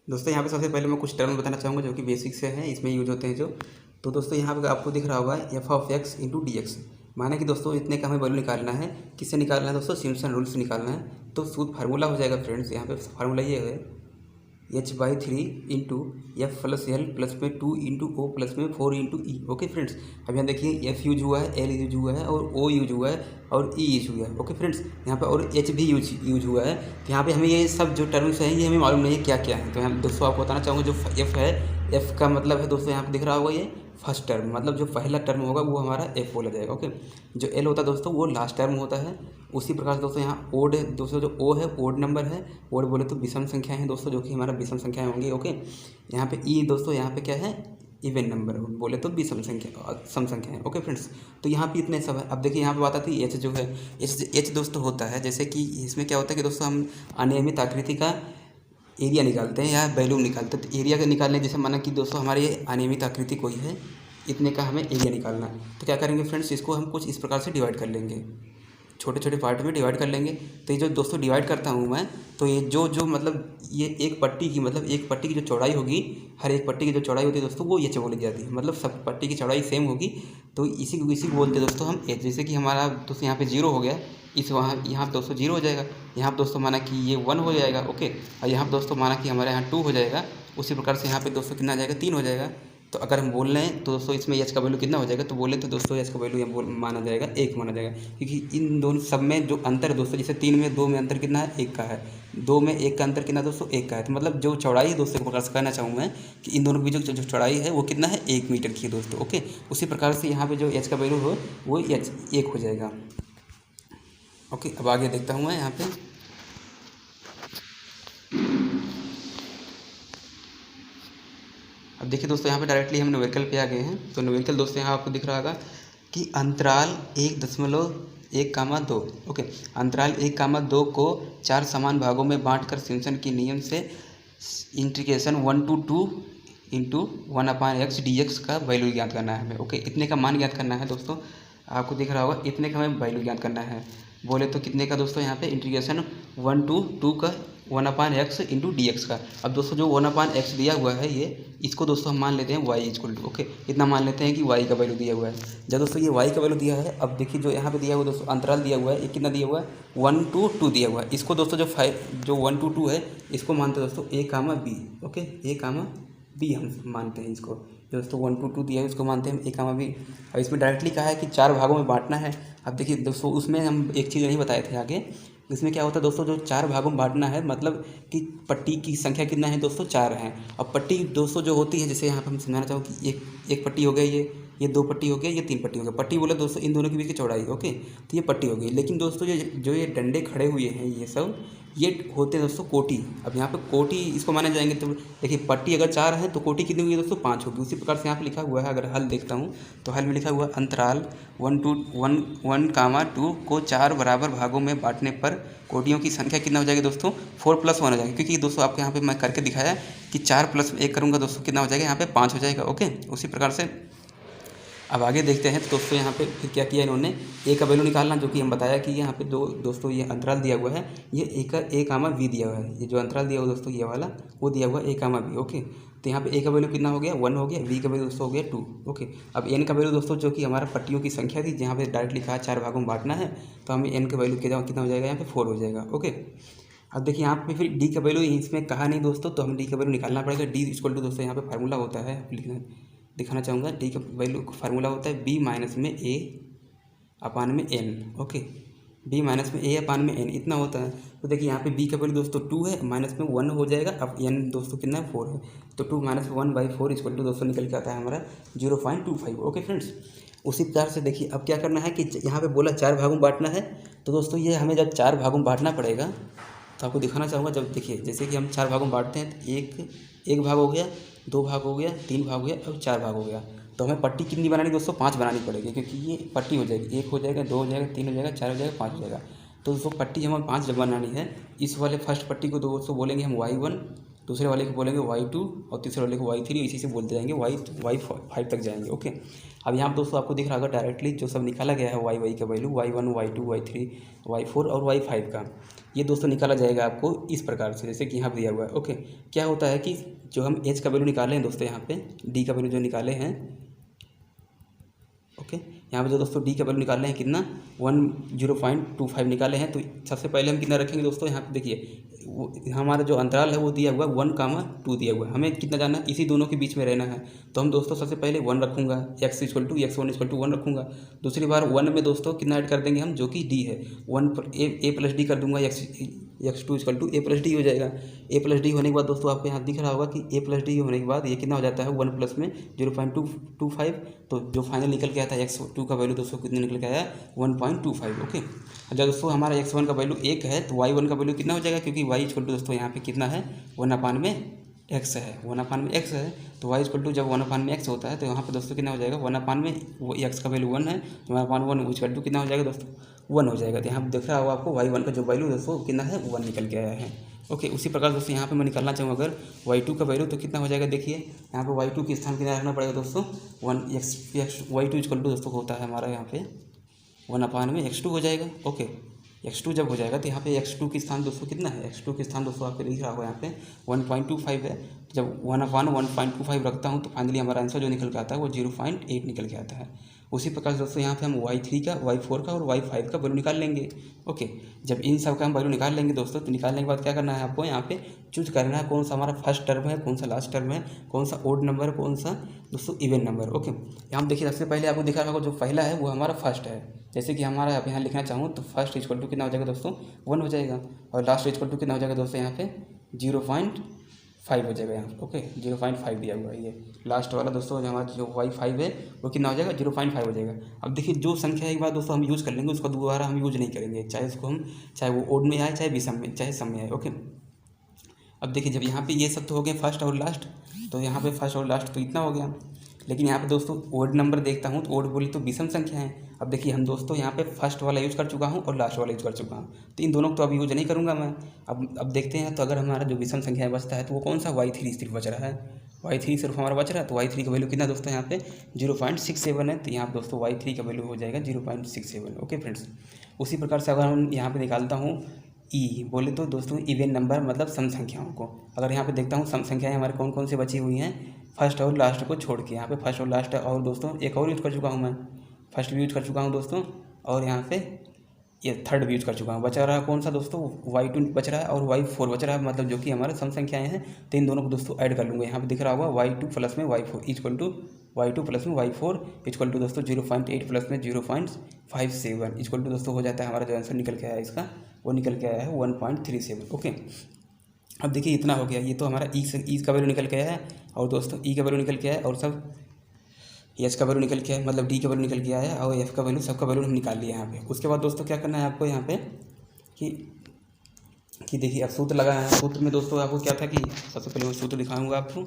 दोस्तों यहाँ पे सबसे पहले मैं कुछ टर्म बताना चाहूँगा जो कि बेसिक से हैं, इसमें यूज होते हैं जो। तो दोस्तों यहाँ पे आपको दिख रहा होगा F of x into D x, माना कि दोस्तों इतने का हमें वैल्यू निकालना है। किससे निकालना है दोस्तों? सिम्पसन रूल से निकालना है। तो सूत्र फार्मूला हो जाएगा फ्रेंड्स, यहाँ पे फार्मूला ये है h/3 into F plus L plus में 2 इंटू ओ प्लस में 4 इंटू ई। ओके फ्रेंड्स, अब यहाँ देखिए एफ यूज हुआ है, एल यूज हुआ है और ओ यूज हुआ है और ई यूज हुआ है। ओके फ्रेंड्स, यहाँ पे और एच भी यूज हुआ है। तो यहाँ पे हमें ये सब जो टर्म्स हैं ये हमें मालूम नहीं है क्या क्या है। तो यहाँ दोस्तों आपको बताना चाहूँगा जो एफ है, एफ का मतलब है दोस्तों यहाँ पे दिख रहा होगा ये फर्स्ट टर्म, मतलब जो पहला टर्म होगा वो हमारा एफ बोला जाएगा। ओके, जो एल होता है दोस्तों वो लास्ट टर्म होता है। उसी प्रकार से दोस्तों यहाँ ओड है दोस्तों, जो ओ है ओड नंबर है। ओड बोले तो विषम संख्याएं हैं दोस्तों, जो कि हमारा विषम संख्याएं होंगी। ओके, यहाँ पे ई दोस्तों यहाँ पे क्या है? इवन नंबर बोले तो विषम संख्या सम संख्या है। ओके फ्रेंड्स, तो यहाँ पे इतने सब है। अब देखिए यहाँ पे बात आती है एच जो है, एच दोस्तों होता है जैसे कि इसमें क्या होता है कि दोस्तों हम अनियमित आकृति का एरिया निकालते हैं या वैल्यू निकालते हैं। तो एरिया का निकालने जैसे माना कि दोस्तों हमारी ये अनियमित आकृति कोई है, इतने का हमें एरिया निकालना है। तो क्या करेंगे फ्रेंड्स, इसको हम कुछ इस प्रकार से डिवाइड कर लेंगे, छोटे छोटे पार्ट में डिवाइड कर लेंगे। तो ये जो दोस्तों डिवाइड करता हूँ मैं, तो ये जो मतलब ये एक पट्टी की मतलब एक पट्टी की जो चौड़ाई होगी, हर एक पट्टी की जो चौड़ाई होती है दोस्तों वो एच बोली जाती है। मतलब सब पट्टी की चौड़ाई सेम होगी, तो इसी को बोलते हैं दोस्तों हम एच। जैसे कि हमारा दोस्तों यहाँ पे 0 हो गया, इस वहाँ यहाँ पे दोस्तों 0 हो जाएगा, यहाँ पे दोस्तों माना कि ये 1 हो जाएगा। ओके, और यहाँ पे दोस्तों माना कि हमारे यहाँ 2 हो जाएगा। उसी प्रकार से यहाँ पे दोस्तों कितना आ जाएगा? 3 हो जाएगा। तो अगर हम बोल रहे हैं तो दोस्तों इसमें एच का वैल्यू कितना हो जाएगा? तो बोले तो दोस्तों एच का वैल्यू माना जाएगा 1 माना जाएगा, क्योंकि इन दोनों सब में जो अंतर है दोस्तों, जैसे 3 में 2 में अंतर कितना है? 1 का है। 2 में 1 का अंतर कितना दोस्तों? 1 का है। तो मतलब जो चौड़ाई है दोस्तों, एक प्रकार से कहना चाहूँ मैं कि इन दोनों के बीच जो चौड़ाई है वो कितना है? 1 मीटर की है दोस्तों। ओके, उसी प्रकार से यहाँ पे जो एच का वैल्यू हो वो एच 1 हो जाएगा। ओके, अब आगे देखता हूँ मैं यहाँ पे। अब देखिए दोस्तों यहाँ पे डायरेक्टली हम न्यूमेरिकल पे आ गए हैं। तो न्यूमेरिकल दोस्तों यहाँ आपको दिख रहा होगा कि अंतराल 1.1, 2। ओके, अंतराल 1, 2 को 4 समान भागों में बांटकर सिम्पसन के नियम से integration 1 to 2 into 1/x dx का वैल्यू ज्ञात करना है हमें। ओके, इतने का मान ज्ञात करना है दोस्तों, आपको दिख रहा होगा इतने का हमें वैल्यू ज्ञात करना है। बोले तो कितने का दोस्तों? यहाँ पे इंटीग्रेशन 1 to 2 का 1/x इंटू डी एक्स का। अब दोस्तों जो 1/x दिया हुआ है ये, इसको दोस्तों हम मान लेते हैं y इक्वल टू। ओके, इतना मान लेते हैं कि y का वैल्यू दिया हुआ है। जब दोस्तों ये y का वैल्यू दिया है, अब देखिए जो यहाँ पे दिया हुआ दोस्तों अंतराल दिया हुआ है, ये कितना दिया हुआ है? 1 to 2 दिया हुआ है। इसको दोस्तों जो 1 to 2 है इसको मानते हैं दोस्तों a, b। Okay, a, b हम मानते हैं इसको। दोस्तों 1 to 2 दिया है उसको मानते हैं a, b। अब इसमें डायरेक्टली कहा है कि 4 भागों में बांटना है। अब देखिए दोस्तों उसमें हम एक चीज़ नहीं बताए थे आगे, इसमें क्या होता है दोस्तों, जो 4 भागों में बांटना है मतलब कि पट्टी की संख्या कितना है दोस्तों? 4 है। अब पट्टी दोस्तों जो होती है, जैसे यहाँ पर हम समझाना चाहूँ कि एक पट्टी हो गई, ये 2 पट्टी हो गया, ये 3 पट्टी हो गया। पट्टी बोले दोस्तों इन दोनों के बीच की चौड़ाई। ओके, तो ये पट्टी हो गई। लेकिन दोस्तों जो ये डंडे खड़े हुए हैं ये सब, ये होते हैं दोस्तों कोटि। अब यहाँ पे कोटि इसको माने जाएंगे। तो देखिए पट्टी अगर 4 है तो कोटि कितनी होगी दोस्तों? 5 होगी। उसी प्रकार से यहाँ पे लिखा हुआ है, अगर हल देखता हूँ तो हल में लिखा हुआ अंतराल 1, 2 को 4 बराबर भागों में बांटने पर कोटियों की संख्या कितना हो जाएगी दोस्तों? 4+1 हो जाएगी। क्योंकि दोस्तों आपको यहाँ पे मैं करके दिखाया कि 4+1 करूँगा दोस्तों कितना हो जाएगा? यहाँ पे 5 हो जाएगा। ओके, उसी प्रकार से अब आगे देखते हैं। तो दोस्तों यहाँ पे फिर क्या किया इन्होंने? ए का वैल्यू निकालना, जो कि हम बताया कि यहाँ पे दोस्तों ये अंतराल दिया हुआ है, ये ए कामा वी दिया हुआ है। ये जो अंतराल दिया हुआ दोस्तों ये वाला वो दिया हुआ ए कामा वी। ओके, तो यहाँ पे ए का वैल्यू कितना हो गया? 1 हो गया। वी का वैल्यू दोस्तों हो गया 2। ओके, अब एन का वैल्यू दोस्तों जो कि हमारा पट्टियों की संख्या थी, जहाँ पे डायरेक्ट लिखा है 4 भागों में बांटना है, तो हमें एन का वैल्यू कितना हो जाएगा? यहाँ पे 4 हो जाएगा। ओके, अब देखिए यहाँ पे फिर डी का वैल्यू इसमें कहा नहीं दोस्तों, तो हम डी का वैल्यू निकालना पड़ेगा। डी इक्वल टू दोस्तों यहाँ पे फार्मूला होता है, लिखना दिखाना चाहूँगा। डी का वैल्यू फार्मूला होता है बी माइनस में ए अपान में एन। ओके, बी माइनस में ए अपान में एन इतना होता है। तो देखिए यहाँ पे बी का वैल्यू दोस्तों 2 है, माइनस में 1 हो जाएगा। अब एन दोस्तों कितना है? 4 है। तो 2 माइनस 1/4 इक्वल टू दोस्तों निकल के आता है हमारा 0.25। ओके फ्रेंड्स, उसी प्रकार से देखिए अब क्या करना है कि यहाँ पे बोला 4 भागों में बांटना है। तो दोस्तों ये हमें जब 4 भागों में बांटना पड़ेगा, तो आपको दिखाना चाहूँगा। जब देखिए जैसे कि हम 4 भागों में बांटते हैं तो एक भाग हो गया, 2 भाग हो गया, 3 भाग हो गया और 4 भाग हो गया। तो हमें पट्टी कितनी बनानी दोस्तों? 5 बनानी पड़ेगी, क्योंकि ये पट्टी हो जाएगी। 1 हो जाएगा, 2 हो जाएगा, 3 हो जाएगा, 4 हो जाएगा, 5 हो जाएगा। तो दोस्तों पट्टी हमें 5 जब बनानी है, इस वाले फर्स्ट पट्टी को दोस्तों बोलेंगे हम y1 दूसरे वाले को बोलेंगे y2 और तीसरे वाले को y3, इसी से बोलते जाएंगे y5 तक जाएंगे। ओके, अब यहाँ पर दोस्तों आपको दिख रहा होगा डायरेक्टली जो सब निकाला गया है y का value y1 y2 y3 y4 और y5 का, ये दोस्तों निकाला जाएगा आपको इस प्रकार से, जैसे कि यहाँ पर दिया हुआ है। ओके, क्या होता है कि जो हम h का वैल्यू निकाले हैं दोस्तों, यहाँ पे d का वैल्यू जो निकाले हैं, ओके, यहाँ पे जो दोस्तों डी का वैल्यू निकाले हैं कितना 10.25 निकाले हैं। तो सबसे पहले हम कितना रखेंगे दोस्तों, यहाँ पे देखिए हमारा जो अंतराल है वो दिया हुआ 1, 2 दिया हुआ है, हमें कितना जाना है, इसी दोनों के बीच में रहना है। तो हम दोस्तों सबसे पहले 1 रखूँगा, x = x1 = 1 रखूँगा। दूसरी बार 1 में दोस्तों कितना ऐड कर देंगे हम, जो कि d है, 1 a + d कर दूँगा, x2 = a + d हो जाएगा। a + d होने के बाद दोस्तों आपको यहाँ दिख रहा होगा कि a + d होने के बाद ये कितना हो जाता है 1 प्लस में 0.225। तो जो फाइनल निकल के आता है x2 का वैल्यू दोस्तों कितना निकल के आया 1.25। ओके, जब दोस्तों हमारा x1 का वैल्यू 1 है तो y1 का वैल्यू कितना हो जाएगा, क्योंकि y = दोस्तों यहाँ पे कितना है 1/x है, 1/x है। तो y = जब 1/x होता है तो यहाँ पे दोस्तों कितना हो जाएगा 1/, x का वैल्यू 1 है, 1/1 = कितना हो जाएगा दोस्तों 1 हो जाएगा। तो यहाँ पर दिख रहा होगा आपको y1 का जो वैल्यू दोस्तों कितना है 1 निकल के आया है। ओके, उसी प्रकार दोस्तों यहाँ पे मैं निकालना चाहूँ अगर y2 का वैल्यू तो कितना हो जाएगा, देखिए यहाँ पे y2 के स्थान कितना रखना पड़ेगा दोस्तों 1x y2 = दोस्तों होता है हमारा यहाँ पे 1/x2 हो जाएगा। ओके, x2 जब हो जाएगा तो यहाँ पे x2 के स्थान दोस्तों कितना है, x2 के स्थान दोस्तों आपको दिख रहा होगा यहाँ पे 1.25 है। तो जब 1/1.25 रखता हूँ तो फाइनली हमारा आंसर जो निकल के आता है वो 0.8 निकल के आता है। उसी प्रकार दोस्तों यहाँ पे हम y3 का, y4 का और y5 का वैल्यू निकाल लेंगे। ओके, जब इन सब का हम वैल्यू निकाल लेंगे दोस्तों तो निकालने के बाद क्या करना है आपको यहाँ पे चूज करना है कौन सा हमारा फर्स्ट टर्म है, कौन सा लास्ट टर्म है, कौन सा ओड नंबर है, कौन सा दोस्तों इवन नंबर। ओके, यहाँ देखिए सबसे पहले आपको दिखा होगा जो पहला है वो हमारा फर्स्ट है। जैसे कि हमारा यहाँ लिखना चाहूँ तो फर्स्ट = कितना हो जाएगा दोस्तों 1 हो जाएगा, और लास्ट = कितना हो जाएगा दोस्तों यहाँ पे 0.5 हो जाएगा यहाँ। ओके, 0.5 दिया हुआ है ये लास्ट वाला दोस्तों, हमारा जो y5 है वो कितना हो जाएगा 0.5 हो जाएगा। अब देखिए जो संख्या एक बार दोस्तों हम यूज़ कर लेंगे उसको दोबारा हम यूज़ नहीं करेंगे, चाहे उसको हम चाहे वो ओड में आए चाहे विषम में चाहे सम में आए। ओके, अब देखिए जब यहाँ पे ये सब तो हो गए फर्स्ट और लास्ट, तो यहाँ पे फर्स्ट और लास्ट तो इतना हो गया, लेकिन यहाँ पे दोस्तों ओड नंबर देखता हूँ तो ओड बोली तो विषम संख्या है। अब देखिए हम दोस्तों यहाँ पे फर्स्ट वाला यूज़ कर चुका हूँ और लास्ट वाला यूज़ कर चुका हूँ, तो इन दोनों को तो अब यूज़ नहीं करूँगा मैं। अब देखते हैं तो अगर हमारा जो विषम संख्या बचता है तो वो कौन सा y3 सिर्फ बच रहा है, y3 सिर्फ हमारा बच रहा है। तो y3 का वैल्यू कितना दोस्तों यहाँ पे 0.67 है, तो यहाँ पे दोस्तों y3 का वैल्यू हो जाएगा 0.67। ओके फ्रेंड्स, उसी प्रकार से अगर हम यहाँ पे निकालता हूँ ई बोले तो दोस्तों इवन नंबर मतलब सम संख्याओं को, अगर यहाँ पे देखता हूँ सम संख्याएं हमारे कौन कौन से बची हुई हैं फर्स्ट और लास्ट को छोड़ के। यहाँ पे फर्स्ट और लास्ट और दोस्तों एक और यूज़ कर चुका हूँ मैं, फर्स्ट भी यूज़ कर चुका हूँ दोस्तों, और यहाँ पे ये थर्ड भी यूज़ कर चुका हूँ। बचा रहा कौन सा दोस्तों y2 बच रहा है और y4 बच रहा है, मतलब जो कि हमारे सम संख्याएं हैं। तो इन दोनों को दोस्तों ऐड कर लूँगा। यहाँ पे दिख रहा होगा y2 प्लस में y4 y2 प्लस में y4 = दोस्तों 0.8 प्लस में 0.57 = दोस्तों हो जाता है हमारा जो आंसर निकल के आया इसका वो निकल के आया है 1.37। ओके, अब देखिए इतना हो गया, ये तो हमारा ई का वैल्यू निकल के आया है, और दोस्तों ई का वैल्यू निकल के आया है, और सब एच का वैल्यू निकल के आया, मतलब डी का वैल्यू निकल के आया है, और एफ का वैल्यू सबका वैल्यू हम निकाल लिया यहाँ पे। उसके बाद दोस्तों क्या करना है आपको यहाँ पे कि देखिए अब सूत्र लगा है। सूत्र में दोस्तों आपको क्या था कि सबसे पहले मैं सूत्र दिखाऊंगा आपको।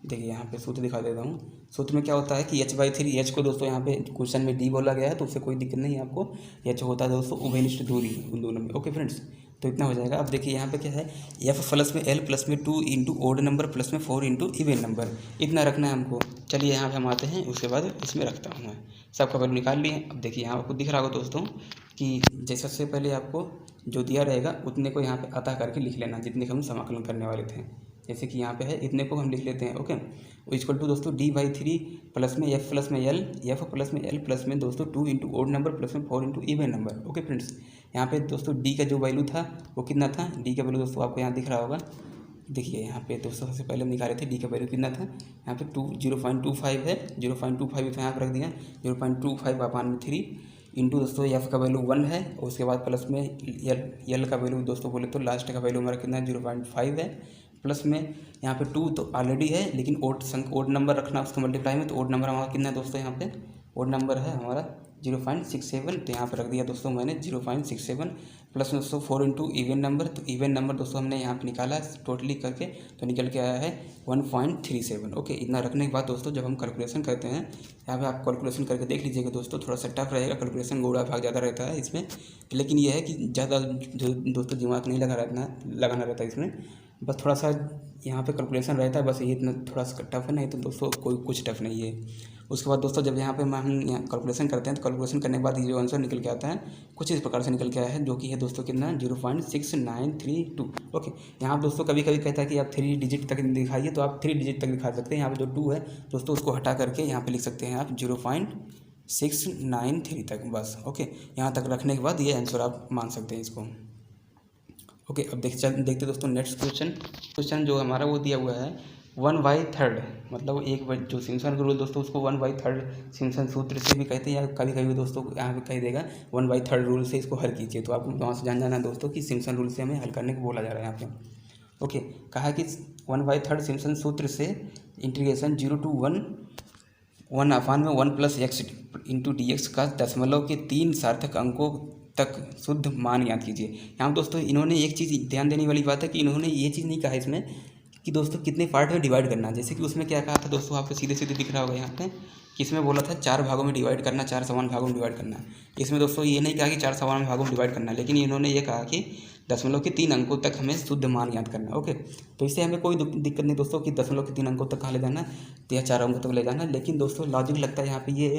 देखिए यहाँ पे सूत्र दिखा देता हूँ। सूत्र में क्या होता है कि h/3 एच को दोस्तों यहाँ पे क्वेश्चन में डी बोला गया है तो उससे कोई दिक्कत नहीं है आपको। एच होता है दोस्तों उभयनिष्ठ दूरी उन दोनों में। ओके फ्रेंड्स, तो इतना हो जाएगा। अब देखिए यहाँ पे क्या है f प्लस में l प्लस में 2 इंटू ओड नंबर प्लस में 4 इंटू इवन नंबर, इतना रखना है हमको। चलिए यहाँ पे हम आते हैं, उसके बाद इसमें रखता हूँ मैं, सबका वैल्यू निकाल लिए। अब देखिए यहाँ आपको दिख रहा होगा दोस्तों कि जैसे सबसे पहले आपको जो दिया रहेगा उतने को यहाँ पे अतः करके लिख लेना, जितने को हम समाकलन करने वाले थे। जैसे कि यहाँ पे है इतने को हम लिख लेते हैं। ओके, इक्वल टू दोस्तों d/3 प्लस में f प्लस में l, f प्लस में l प्लस में दोस्तों 2 इंटू ओड नंबर प्लस में 4 into even number. Okay friends, यहाँ पे दोस्तों d का जो वैल्यू था वो कितना था, d का वैल्यू दोस्तों आपको यहाँ दिख रहा होगा। देखिए यहाँ पे दोस्तों सबसे पहले हम निकाले थे d का वैल्यू कितना था, यहाँ पे 0.25 है, 0.25 तो यहाँ पर रख दिया 0.25/3 इंटू दोस्तों f का वैल्यू 1 है, और उसके बाद प्लस में l का वैल्यू दोस्तों बोले तो लास्ट का वैल्यू हमारा कितना है 0.5 है, प्लस में यहाँ पे 2 तो ऑलरेडी है, लेकिन ओड नंबर रखना उसका मल्टीप्लाई में। तो ओड नंबर हमारा कितना है दोस्तों, यहाँ पे ओड नंबर है हमारा 0.67, तो यहाँ पे रख दिया दोस्तों मैंने 0.67 प्लस में दोस्तों 4 इंटू इवन नंबर। तो इवन नंबर दोस्तों हमने यहाँ पे निकाला टोटली करके तो निकल के आया है 1.37। ओके, इतना रखने के बाद दोस्तों जब हम कैलकुलेशन करते हैं, यहाँ पे आप कैलकुलेशन करके देख लीजिएगा दोस्तों, थोड़ा सा टफ रहेगा कैलकुलेशन, गुणा भाग ज़्यादा रहता है इसमें, लेकिन ये है कि ज़्यादा जो दोस्तों दिमाग नहीं लगाना रहता है इसमें। बस थोड़ा सा यहाँ पे कैलकुलेशन रहता है, बस ये इतना थोड़ा सा टफ है, नहीं तो दोस्तों कोई कुछ टफ नहीं है। उसके बाद दोस्तों जब यहाँ पे हम यहाँ कैलकुलेशन करते हैं तो कैलकुलेशन करने के बाद ये जो आंसर निकल के आता है कुछ इस प्रकार से निकल के आया है, जो कि है दोस्तों कितना 0.6932। ओके, यहाँ दोस्तों कभी कभी कहता है कि आप 3 डिजिट तक दिखाइए, तो आप 3 डिजिट तक दिखा सकते हैं। यहाँ पे जो 2 है दोस्तों उसको हटा करके यहाँ पे लिख सकते हैं आप 0.693 तक, बस। ओके, यहाँ तक रखने के बाद ये आंसर आप मान सकते हैं इसको। ओके, अब देखते दोस्तों नेक्स्ट क्वेश्चन जो हमारा वो दिया हुआ है 1/3, मतलब एक जो सिम्पसन रूल दोस्तों उसको 1/3 सिम्पसन सूत्र से भी कहते हैं, या कभी कभी दोस्तों यहाँ पे कह देगा 1/3 रूल से इसको हल कीजिए। तो आपको वहाँ से जान जाना है दोस्तों कि सिम्पसन रूल से हमें हल करने को बोला जा रहा है यहाँ पे। ओके, कहा कि 1/3 सिम्पसन सूत्र से integration 0 to 1/1 + x into dx का दशमलव के 3 सार्थक अंकों तक शुद्ध मान ज्ञात कीजिए। यहाँ दोस्तों इन्होंने एक चीज़ ध्यान देने वाली बात है कि इन्होंने ये चीज़ नहीं कहा इसमें कि दोस्तों कितने पार्ट में डिवाइड करना है। जैसे कि उसमें क्या कहा था दोस्तों, आपको सीधे सीधे दिख रहा होगा यहाँ पे कि इसमें बोला था 4 भागों में डिवाइड करना, 4 समान भागों में डिवाइड करना। इसमें दोस्तों ये नहीं कहा कि 4 समान भागों में डिवाइड करना, लेकिन इन्होंने ये कहा कि दशमलव के 3 अंकों तक हमें शुद्ध मान याद करना। ओके, तो इससे हमें कोई दिक्कत नहीं दोस्तों कि दशमलव के 3 अंकों तक कहाँ ले जाना तो या 4 अंकों तक ले जाना। लेकिन दोस्तों लॉजिक लगता है यहाँ पे ये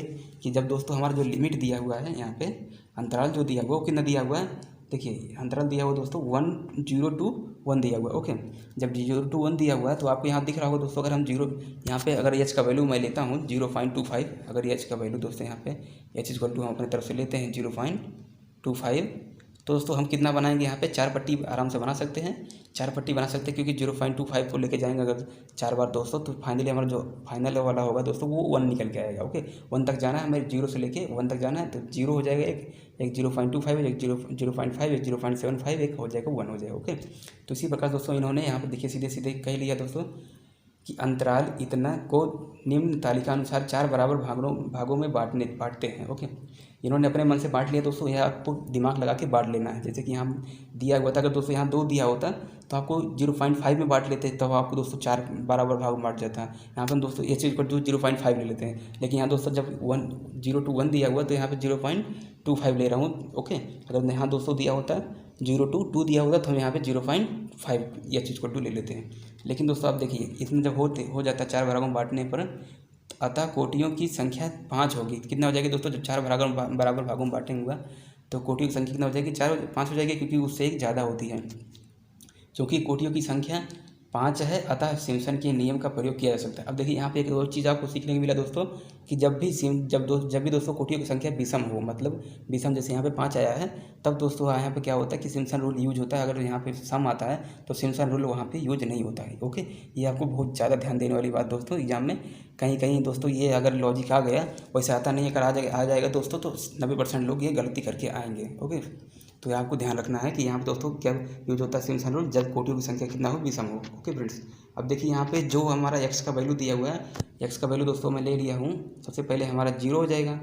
कि जब दोस्तों हमारा जो लिमिट दिया हुआ है यहाँ पे अंतराल जो दिया हुआ वो कितना दिया हुआ है, देखिए अंतराल दिया हुआ दोस्तों 0 to 1 दिया हुआ है। ओके, जब 0 to 1 दिया हुआ है तो आपको यहाँ दिख रहा होगा दोस्तों, अगर हम यहाँ पे अगर एच का वैल्यू मैं लेता हूँ 0.25, अगर एच का वैल्यू दोस्तों यहाँ पे एच इक्वल टू हम अपनी तरफ से लेते हैं 0.25, तो दोस्तों हम कितना बनाएंगे यहाँ पे 4 पट्टी आराम से बना सकते हैं, 4 पट्टी बना सकते हैं, क्योंकि 0.25 को लेके जाएंगे अगर 4 बार दोस्तों तो फाइनली हमारा जो फाइनल वाला होगा दोस्तों वो 1 निकल के आएगा। ओके, 1 तक जाना है हमें, 0 से लेके 1 तक जाना है, तो 0 हो जाएगा, एक 0.25, एक 0.5, एक 0.75, एक हो जाएगा 1 हो जाएगा। ओके, तो इसी प्रकार दोस्तों इन्होंने यहाँ पर देखिए सीधे सीधे कह लिया दोस्तों कि अंतराल इतना को निम्न तालिका अनुसार 4 बराबर भागों में बांटते हैं। ओके, इन्होंने अपने मन से बांट लिया दोस्तों, यह आपको दिमाग लगा के बांट लेना है। जैसे कि यहाँ दिया हुआ था, अगर दोस्तों यहाँ 2 दिया होता तो आपको 0.5 में बांट लेते, तब आपको दोस्तों 4 बराबर भाग में बांट जाता है। यहाँ पर हम दोस्तों ये चीज़ को 0.5 ले लेते हैं, लेकिन यहाँ दोस्तों जब 0 to 1 दिया हुआ तो यहाँ पे 0.25 ले रहा हूँ। ओके, अगर यहाँ दोस्तों दिया होता 0 to 2 दिया होता तो हम यहाँ पे 0.5 ये चीज़ को 2 ले लेते हैं। लेकिन दोस्तों आप देखिए इसमें जब हो जाता है 4 भागों में बांटने पर, अतः कोटियों की संख्या 5 होगी। कितना हो जाएगी दोस्तों, जब 4 बराबर भागों में बांटेंगे तो कोटियों की संख्या कितना हो जाएगी, 5 हो जाएगी, क्योंकि उससे एक ज़्यादा होती है। क्योंकि कोटियों की संख्या 5 है, अतः सिम्पसन के नियम का प्रयोग किया जा सकता है। अब देखिए यहाँ पे एक और चीज़ आपको सीखने को मिला दोस्तों कि जब भी दोस्तों कोटियों की संख्या विषम हो, मतलब विषम, जैसे यहाँ पे 5 आया है तब दोस्तों यहाँ पे क्या होता है कि सिम्पसन रूल यूज होता है। अगर यहाँ पे सम आता है तो सिम्पसन रूल वहाँ पे यूज नहीं होता है। ओके, ये आपको बहुत ज़्यादा ध्यान देने वाली बात दोस्तों, एग्जाम में कहीं दोस्तों ये अगर लॉजिक आ गया, वैसे आता नहीं है, अगर आ जाएगा दोस्तों तो 90% लोग ये गलती करके आएंगे। ओके, तो आपको ध्यान रखना है कि यहाँ पे दोस्तों क्या यूज होता है सिम्पसन रूल, जब कोटियों की संख्या कितना हो, विषम हो। ओके फ्रेंड्स, अब देखिए यहाँ पे जो हमारा एक्स का वैल्यू दिया हुआ है, एक्स का वैल्यू दोस्तों मैं ले लिया हूँ, सबसे पहले हमारा 0 हो जाएगा,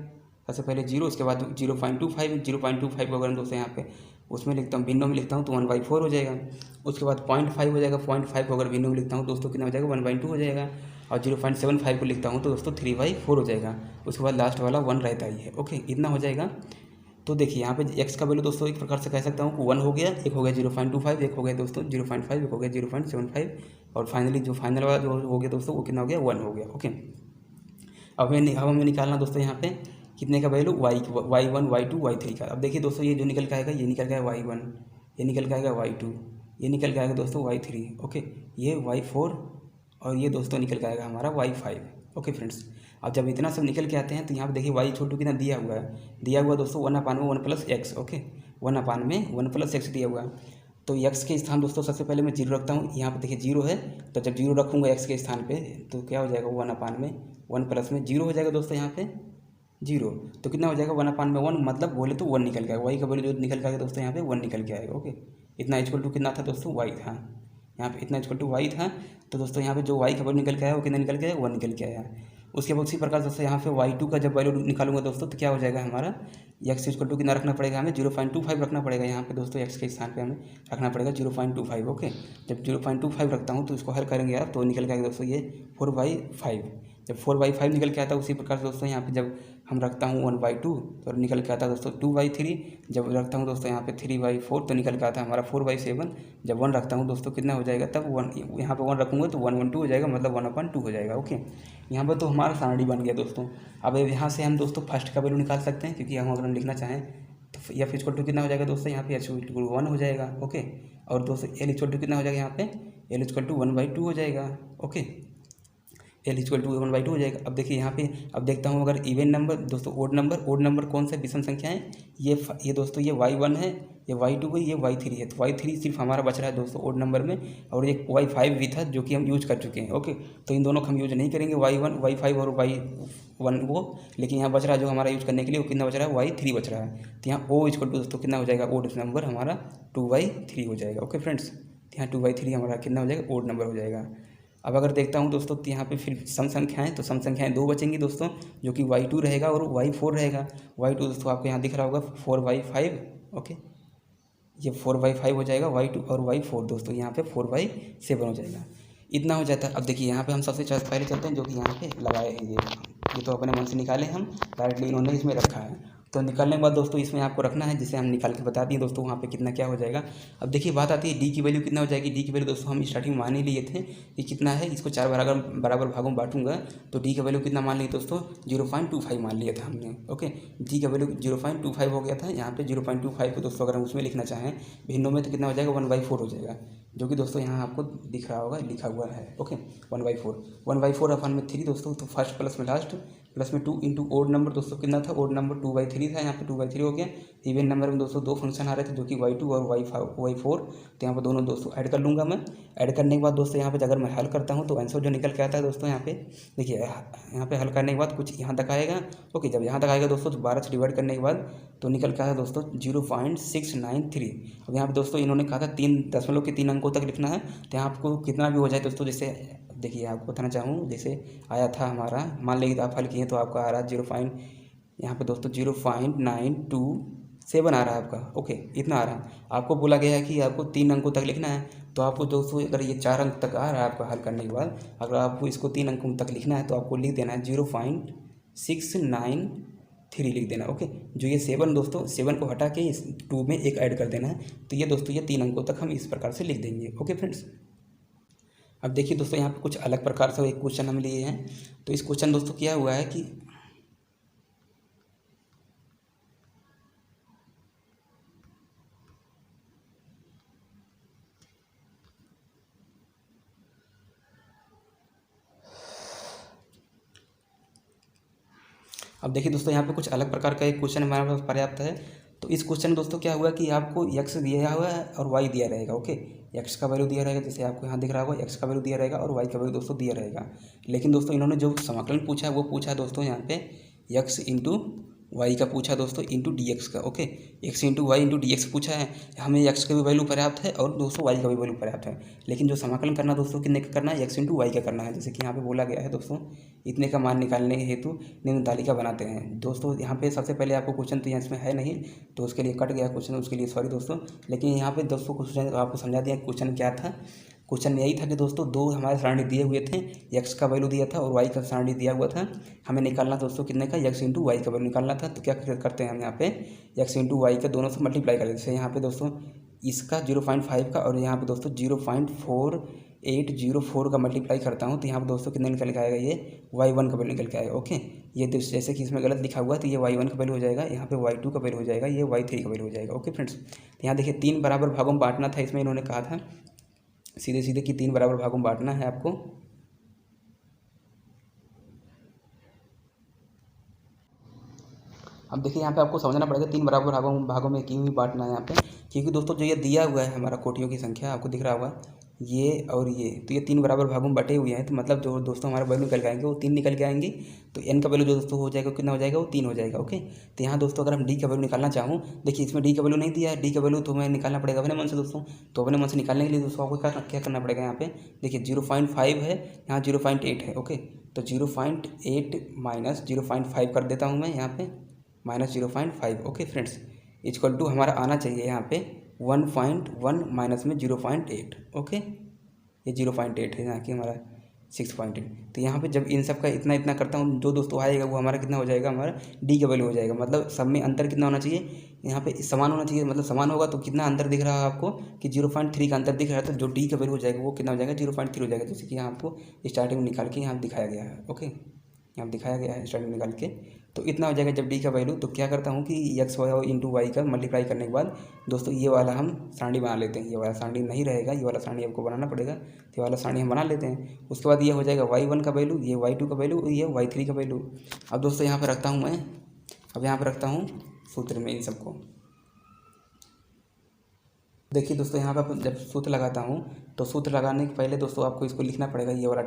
सबसे पहले 0, उसके बाद 0.25 अगर दोस्तों यहाँ पे उसमें लिखता हूँ, भिन्नों में लिखता हूँ तो 1/4 हो जाएगा। उसके बाद 0.5 हो जाएगा, 0.5 को अगर भिन्नों में लिखता हूँ दोस्तों कितना हो जाएगा, 1/2 हो जाएगा। और 0.75 को लिखता हूँ तो दोस्तों 3/4 हो जाएगा। उसके बाद लास्ट वाला 1 रहता ही है। ओके, इतना हो जाएगा। तो देखिए यहाँ पे x का वैल्यू दोस्तों एक प्रकार से कह सकता हूँ कि 1 हो गया, एक हो गया 0.25, एक हो गया दोस्तों 0.5, एक हो गया 0.75, और फाइनली जो फाइनल वाला जो हो गया दोस्तों वो कितना हो गया, 1 हो गया। ओके, अब हमें निकालना दोस्तों यहाँ पे कितने का वैल्यू, y1, y2, y3 का। अब देखिए दोस्तों ये जो निकल के आएगा, ये निकल के आएगा y1, ये निकल के आएगा y2, ये निकल के आएगा दोस्तों y3। ओके, ये y4 और ये दोस्तों निकल के आएगा हमारा y5। ओके फ्रेंड्स, अब जब इतना सब निकल के आते हैं तो यहाँ पे देखिए y छोटू कितना दिया हुआ है दोस्तों 1/1 + x। ओके, 1/1 + x दिया हुआ है, तो x के स्थान दोस्तों सबसे पहले मैं 0 रखता हूँ। यहाँ पे देखिए 0 है, तो जब 0 रखूँगा x के स्थान पे तो क्या हो जाएगा, 1/1 प्लस में 0 हो जाएगा दोस्तों यहाँ पे 0, तो कितना हो जाएगा 1/1, मतलब बोले तो 1 निकल के आएगा। y का वैल्यू जो निकल के आएगा दोस्तों यहाँ पे 1 निकल के आएगा। ओके, इतना इक्वल टू कितना था दोस्तों, y था, यहाँ पे इतना इक्वल टू y था, तो दोस्तों यहाँ पे जो y का वैल्यू निकल के आया वो कितना निकल के आया, 1 निकल के आया। उसके बाद उसी प्रकार दोस्तों यहाँ पे y2 का जब वैल्यू निकालूंगा दोस्तों तो क्या हो जाएगा हमारा, x इक्वल टू कितना रखना पड़ेगा हमें, 0.25 रखना पड़ेगा। यहाँ पे दोस्तों x के स्थान पे हमें रखना पड़ेगा 0.25। ओके, जब 0.25 रखता हूँ तो इसको हल करेंगे आप तो निकल के आएगा दोस्तों ये 4/5। जब 4/5 निकल के आता है, उसी प्रकार से दोस्तों यहाँ पे जब हम रखता हूँ 1/2 तो निकल के आता है दोस्तों 2/3। जब रखता हूँ दोस्तों यहाँ पे 3/4 तो निकल के आता है हमारा 4/7। जब 1 रखता हूँ दोस्तों कितना हो जाएगा, तब 1 यहाँ पे 1 रखूँगा तो 1/2 हो जाएगा, मतलब 1/2 हो जाएगा। ओके, यहाँ पर तो हमारा सारणी बन गया दोस्तों। अब यहाँ से हम दोस्तों फर्स्ट का वैल्यू निकाल सकते हैं, क्योंकि हम अगर हम लिखना चाहें तो एफ इक्वल टू कितना हो जाएगा दोस्तों, यहाँ पे एच इक्वल टू 1 हो जाएगा। ओके, और दोस्तों एल इक्वल टू कितना हो जाएगा, यहाँ पे एल इक्वल टू 1/2 हो जाएगा। ओके, एल इक्वल टू 1/2 हो जाएगा। अब देखिए यहाँ पे, अब देखता हूँ अगर इवन नंबर दोस्तों, ओड नंबर कौन सा विषम संख्या है, ये दोस्तों ये y1 है, ये y2 है, ये y3 है। तो y3 सिर्फ हमारा बच रहा है दोस्तों ओड नंबर में, और एक y5 भी था जो कि हम यूज कर चुके हैं। ओके, तो इन दोनों को हम यूज नहीं करेंगे, y1 y5 और y1 वो, लेकिन यहाँ बच रहा है जो हमारा यूज करने के लिए, वो कितना बच रहा है, y3 बच रहा है। तो यहाँ o इक्वल टू दोस्तों कितना हो जाएगा, ओड नंबर हमारा 2/3 हो जाएगा। ओके फ्रेंड्स, यहाँ 2/3 हमारा कितना हो जाएगा, ओड नंबर हो जाएगा। अब अगर देखता हूँ दोस्तों तो यहाँ पे फिर सम संख्याएं, तो सम संख्याएं 2 बचेंगी दोस्तों, जो कि y2 रहेगा और y4 रहेगा। y2 दोस्तों आपको यहाँ दिख रहा होगा 4/5। ओके, ये 4/5 हो जाएगा y2, और y4 दोस्तों यहाँ पे 4/7 हो जाएगा। इतना हो जाता है। अब देखिए यहाँ पे हम सबसे पहले चलते हैं जो कि यहाँ पे लगाए हैं, ये तो अपने मन से निकाले हम, डायरेक्टली इन्होंने इसमें रखा है। तो निकालने के बाद दोस्तों इसमें आपको रखना है, जिसे हम निकाल के बता दिए दोस्तों वहाँ पे कितना क्या हो जाएगा। अब देखिए बात आती है डी की वैल्यू कितना हो जाएगी। डी की वैल्यू दोस्तों हम स्टार्टिंग में मान ही लिए थे कि कितना है, इसको 4 बराबर भागों में बांटूंगा तो डी का वैल्यू कितना मान लिए दोस्तों, 0.25 मान लिया था हमने। ओके, डी का वैल्यू 0.25 हो गया था। यहाँ पे 0.25 को दोस्तों अगर हम उसमें लिखना चाहें भिन्नों में तो कितना हो जाएगा, 1/4 हो जाएगा, जो कि दोस्तों यहाँ आपको दिख रहा होगा, लिखा हुआ है। ओके, 1/4 अपन में 3 दोस्तों, तो फर्स्ट प्लस में लास्ट, प्लस में 2 इंटू ओड नंबर दोस्तों कितना था, ओड नंबर 2/3 था, यहाँ पे 2/3 हो गया। इवन नंबर में दोस्तों 2 फंक्शन आ रहे थे जो कि y2 और y4, तो यहाँ पर दोनों दोस्तों ऐड कर लूँगा मैं। ऐड करने के बाद दोस्तों यहाँ पे अगर मैं हल करता हूँ तो आंसर जो निकल के आता है दोस्तों, यहाँ पे देखिए, यहाँ पे हल करने के बाद कुछ यहाँ तक आएगा। ओके, जब यहाँ तक आएगा दोस्तों तो 12 से डिवाइड करने के बाद तो निकल के आया दोस्तों 0.693। अब यहाँ पे दोस्तों इन्होंने कहा था 3 दशमलव के 3 अंकों तक लिखना है, तो यहाँ आपको कितना भी हो जाए दोस्तों, जैसे देखिए आपको बताना चाहूँ, जैसे आया था हमारा, मान लीजिए आप हल किए तो आपका आ रहा है यहाँ पे दोस्तों 0.927 आ रहा है आपका। ओके, इतना आ रहा है। आपको बोला गया है कि आपको 3 अंकों तक लिखना है, तो आपको दोस्तों अगर ये 4 अंक तक आ रहा है आपका हल करने के बाद, अगर आपको इसको 3 अंकों तक लिखना है तो आपको लिख देना है 0.693 लिख देना। ओके, जो ये 7 दोस्तों, 7 को हटा के इस 2 में एक ऐड कर देना है, तो ये दोस्तों ये 3 अंकों तक हम इस प्रकार से लिख देंगे। ओके फ्रेंड्स, अब देखिए दोस्तों यहाँ पे कुछ अलग प्रकार से एक क्वेश्चन हम लिए हैं। तो इस क्वेश्चन दोस्तों क्या हुआ है कि अब देखिए दोस्तों यहाँ पे कुछ अलग प्रकार का एक क्वेश्चन हमारे पास पर्याप्त है। तो इस क्वेश्चन में दोस्तों क्या हुआ कि आपको x दिया हुआ है और y दिया रहेगा। ओके, x का वैल्यू दिया रहेगा, जैसे आपको यहाँ दिख रहा होगा x का वैल्यू दिया रहेगा और y का वैल्यू दोस्तों दिया रहेगा। लेकिन दोस्तों इन्होंने जो समाकलन पूछा है वो पूछा है दोस्तों यहाँ पे x इंटू वाई का पूछा दोस्तों इंटू डी एक्स का। Okay, X into Y into D X पूछा है। हमें एक्स का भी वैल्यू पर्याप्त है और दोस्तों वाई का भी वैल्यू पर्याप्त है, लेकिन जो समाकलन करना दोस्तों कितने का करना है, एक्स इंटू वाई का करना है। जैसे कि यहाँ पे बोला गया है दोस्तों, इतने का मान निकालने हेतु निम्न तालिका बनाते हैं। दोस्तों यहाँ पे सबसे पहले आपको क्वेश्चन तो यहाँ इसमें है नहीं, तो उसके लिए कट गया क्वेश्चन, उसके लिए सॉरी दोस्तों। लेकिन यहाँ पे दोस्तों क्वेश्चन आपको समझा दिया क्वेश्चन क्या था। क्वेश्चन यही था कि दोस्तों 2 हमारे सारणी दिए हुए थे, x का वैल्यू दिया था और y का सारणी दिया हुआ था। हमें निकालना दोस्तों कितने का, x इंटू वाई का वैल्यू निकालना था। तो क्या करते हैं हम यहाँ पे x इंटू वाई का दोनों से मल्टीप्लाई कर देते हैं। जैसे यहाँ पे दोस्तों इसका 0.5 का और यहाँ पे दोस्तों 0.4804 का मल्टीप्लाई करता हूँ, तो यहाँ पे दोस्तों कितने निकल के आएगा, ये y1 का वैल्यू निकल के आएगा। ओके, ये जैसे कि इसमें गलत लिखा हुआ है तो ये y1 का वैल्यू हो जाएगा, यहाँ पे y2 का वैल्यू हो जाएगा, ये y3 का वैल्यू हो जाएगा। ओके फ्रेंड्स, तो यहाँ देखिए 3 बराबर भागों में बांटना था, इसमें इन्होंने कहा था सीधे सीधे कि 3 बराबर भागों में बांटना है आपको। अब देखिए यहाँ पे आपको समझना पड़ेगा 3 बराबर भागों में क्यों ही बांटना है यहाँ पे, क्योंकि दोस्तों जो ये दिया हुआ है हमारा कोटियों की संख्या आपको दिख रहा होगा, ये और ये, तो ये 3 बराबर भागों में बटे हुए हैं। तो मतलब जो दोस्तों हमारे वैल्यू निकल के आएंगे वो 3 निकल के आएंगे। तो n का वैल्यू जो दोस्तों हो जाएगा कितना हो जाएगा, वो 3 हो जाएगा। ओके, तो यहाँ दोस्तों अगर हम d का वैल्यू निकालना चाहूँ, देखिए इसमें d का वैल्यू नहीं दिया है, d का वैल्यू तो हमें निकालना पड़ेगा अपने मन से दोस्तों। तो अपने मन से निकालने के लिए दोस्तों आपको क्या करना पड़ेगा, यहाँ पे देखिए 0.5 है, यहाँ 0.8 है। ओके, तो 0.8 माइनस 0.5 कर देता हूँ मैं यहाँ पे, minus 0.5। Okay friends, equal to हमारा आना चाहिए यहाँ पे 1.1 माइनस में 0.8। ओके, ये 0.8 है यहाँ की हमारा 6.8। तो यहाँ पे जब इन सब का इतना इतना करता हूँ, जो दोस्तों आएगा वो हमारा कितना हो जाएगा, हमारा डी का वैल्यू हो जाएगा। मतलब सब में अंतर कितना होना चाहिए, यहाँ पे समान होना चाहिए। मतलब समान होगा तो कितना अंतर दिख रहा है आपको कि 0.3 का अंतर दिख रहा है, तो जो डी का वैल्यू हो जाएगा वो कितना हो जाएगा, 0.3 हो जाएगा। जैसे कि यहाँ आपको स्टार्टिंग में निकाल के यहाँ दिखाया गया है। ओके, यहाँ दिखाया गया है स्टार्टिंग में निकाल के, तो इतना हो जाएगा जब डी का वैल्यू। तो क्या करता हूँ कि एक्स वाई इंटू वाई का मल्टीप्लाई करने के बाद दोस्तों ये वाला हम सारणी बना लेते हैं। ये वाला सारणी नहीं रहेगा, ये वाला सारणी आपको बनाना पड़ेगा। तो ये वाला सारणी हम बना लेते हैं। उसके बाद ये हो जाएगा y1 का वैल्यू, ये y2 का वैल्यू, ये y3 का वैल्यू। अब दोस्तों यहाँ पर रखता हूँ मैं, अब यहाँ पर रखता हूँ सूत्र में इन सबको। देखिए दोस्तों, यहाँ पर जब सूत्र लगाता हूँ तो सूत्र लगाने के पहले दोस्तों आपको इसको लिखना पड़ेगा। ये वाला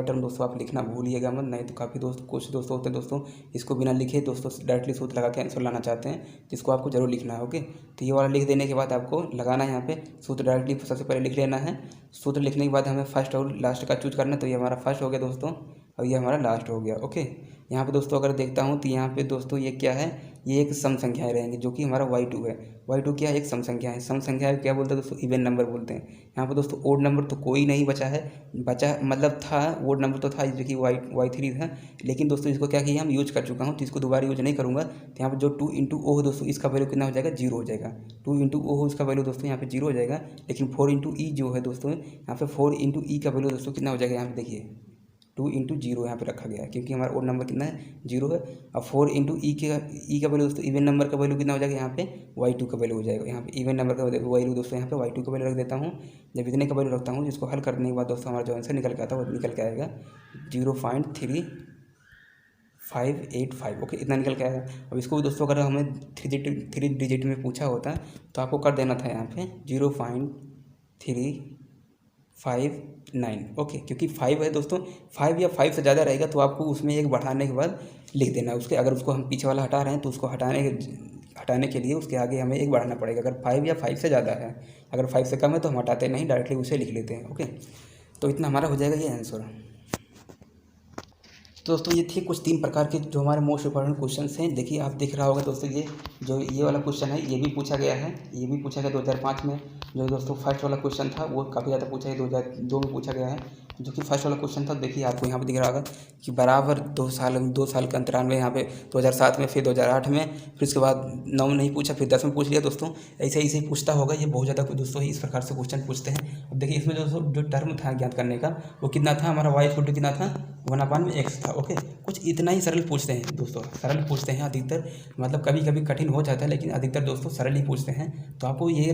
टर्म दोस्तों आप लिखना भूलिएगा मत, नहीं तो काफ़ी कुछ दोस्तों होते हैं दोस्तों इसको बिना लिखे दोस्तों डायरेक्टली सूत्र लगा के आंसर लाना चाहते हैं, जिसको आपको जरूर लिखना है। ओके, तो ये वाला लिख देने के बाद आपको लगाना है यहाँ पे सूत्र, डायरेक्टली सबसे पहले लिख लेना है। सूत्र लिखने के बाद हमें फर्स्ट और लास्ट का चूज करना है। तो ये हमारा फर्स्ट हो गया दोस्तों और ये हमारा लास्ट हो गया। ओके, यहाँ पे दोस्तों अगर देखता हूँ तो यहाँ पे दोस्तों ये क्या है, ये एक सम संख्याएँ रहेंगी, जो कि हमारा y2 है। y2 क्या है, एक सम संख्या है। सम संख्या क्या बोलते हैं दोस्तों, इवन नंबर बोलते हैं। यहाँ पे दोस्तों ओड नंबर तो कोई नहीं बचा है, मतलब था ओड नंबर तो था जो कि y3 था, लेकिन दोस्तों इसको क्या किया हम यूज कर चुका हूँ, तो इसको दोबारा यूज नहीं करूँगा। तो यहाँ पर जो 2 इंटू ओ दोस्तों इसका वैल्यू कितना हो जाएगा, 0 हो जाएगा। 2 इंटू ओ हो इसका वैल्यू दोस्तों यहाँ पे 0 हो जाएगा। लेकिन 4 इंटू ई जो है दोस्तों, यहाँ पे 4 इंटू ई का वैल्यू दोस्तों कितना हो जाएगा, यहाँ पे देखिए 2 इंटू 0 यहाँ पे रखा गया है, क्योंकि हमारा ओड नंबर कितना है, 0 है। अब 4 इंटू ई का वैल्यू दोस्तों, इवन नंबर का वैल्यू कितना हो जाएगा, यहाँ पे y2 का वैल्यू हो जाएगा। यहाँ पे इवन नंबर का वैल्यू दोस्तों यहाँ पे y2 का वैल्यू रख देता हूँ। जब इतने का वैल्यू रखता हूँ, जिसको हल करने के बाद दोस्तों हमारा जो आंसर निकल के आता है वो निकल के आएगा 0.3585। ओके, इतना निकल के आएगा। अब इसको दोस्तों अगर हमें 3 डिजिट में पूछा होता तो आपको कर देना था यहाँ पे 0.359। ओके, क्योंकि 5 है दोस्तों, 5 या 5 से ज़्यादा रहेगा तो आपको उसमें एक बढ़ाने के बाद लिख देना है उसके। अगर उसको हम पीछे वाला हटा रहे हैं तो उसको हटाने के लिए उसके आगे हमें एक बढ़ाना पड़ेगा। अगर 5 या 5 से ज़्यादा है, अगर 5 से कम है तो हम हटाते नहीं, डायरेक्टली उसे लिख लेते हैं। ओके, तो इतना हमारा हो जाएगा ये आंसर। तो दोस्तों ये थे कुछ 3 प्रकार के जो हमारे मोस्ट इंपॉर्टेंट क्वेश्चंस हैं। देखिए आप दिख रहा होगा दोस्तों, ये वाला क्वेश्चन है, ये भी पूछा गया है, ये भी पूछा गया 2005 में। जो दोस्तों फर्स्ट वाला क्वेश्चन था वो काफ़ी ज़्यादा पूछा है, 2002 में पूछा गया है, जो कि फर्स्ट वाला क्वेश्चन था। देखिए आपको यहाँ पे दिख रहा होगा कि बराबर 2 साल के अंतराल में, यहाँ पे 2007 में, फिर 2008 में, फिर उसके बाद 9 में नहीं पूछा, फिर 10 में पूछ लिया दोस्तों। ऐसे ही पूछता होगा, ये बहुत ज़्यादा दोस्तों इस प्रकार से क्वेश्चन पूछते हैं। अब देखिए इसमें दोस्तों जो टर्म था ज्ञात करने का वो कितना था, हमारा y इक्वल टू कितना था, 1/x था। ओके, कुछ इतना ही सरल पूछते हैं दोस्तों, सरल पूछते हैं अधिकतर, मतलब कभी कभी कठिन हो जाता है, लेकिन अधिकतर दोस्तों सरल ही पूछते हैं। तो आपको ये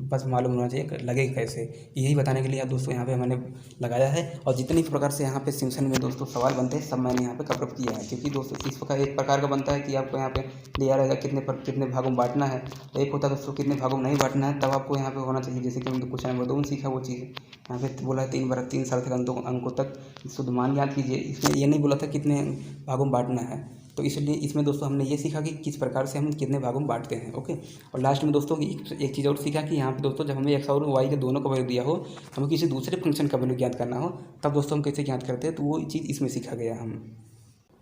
बस मालूम होना चाहिए लगेगा कैसे, यही बताने के लिए दोस्तों यहाँ पे मैंने लगाया है। और जितनी प्रकार से यहाँ पे सिम्पसन में दोस्तों सवाल बनते हैं सब मैंने यहाँ पे कवर किया है, क्योंकि दोस्तों इस प्रकार एक प्रकार का बनता है कि आपको यहाँ पे दिया रहेगा कितने भागों में बांटना है, तो एक होता है दोस्तों कितने भागों में नहीं बांटना है, तब आपको यहाँ पे होना चाहिए। जैसे कि हमने क्वेश्चन नंबर 2 में सीखा वो चीज़ यहाँ पे बोला है 3 साल तक अंकों तक शुद्ध मान याद कीजिए। इसमें ये नहीं बोला था कितने भागों में बांटना है, तो इसलिए इसमें दोस्तों हमने ये सीखा कि किस प्रकार से हम कितने भागों में बांटते हैं। ओके, और लास्ट में दोस्तों एक चीज़ और सीखा कि यहाँ पे दोस्तों जब हमें x और y के दोनों का वैल्यू दिया हो, हमें किसी दूसरे फंक्शन का वैल्यू ज्ञात करना हो, तब दोस्तों हम कैसे ज्ञात करते हैं, तो वो चीज़ इसमें सीखा गया हम।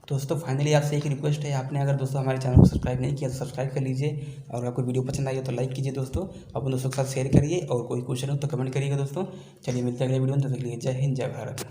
दोस्तों फाइनली आपसे एक रिक्वेस्ट है, आपने अगर दोस्तों हमारे चैनल को सब्सक्राइब नहीं किया तो सब्सक्राइब कर लीजिए, और आपको वीडियो पसंद आई हो तो लाइक कीजिए दोस्तों, अपने दोस्तों के साथ शेयर करिए, और कोई क्वेश्चन हो तो कमेंट करिएगा दोस्तों। चलिए मिलते हैं अगले वीडियो में, तब तक के लिए जय हिंद जय भारत।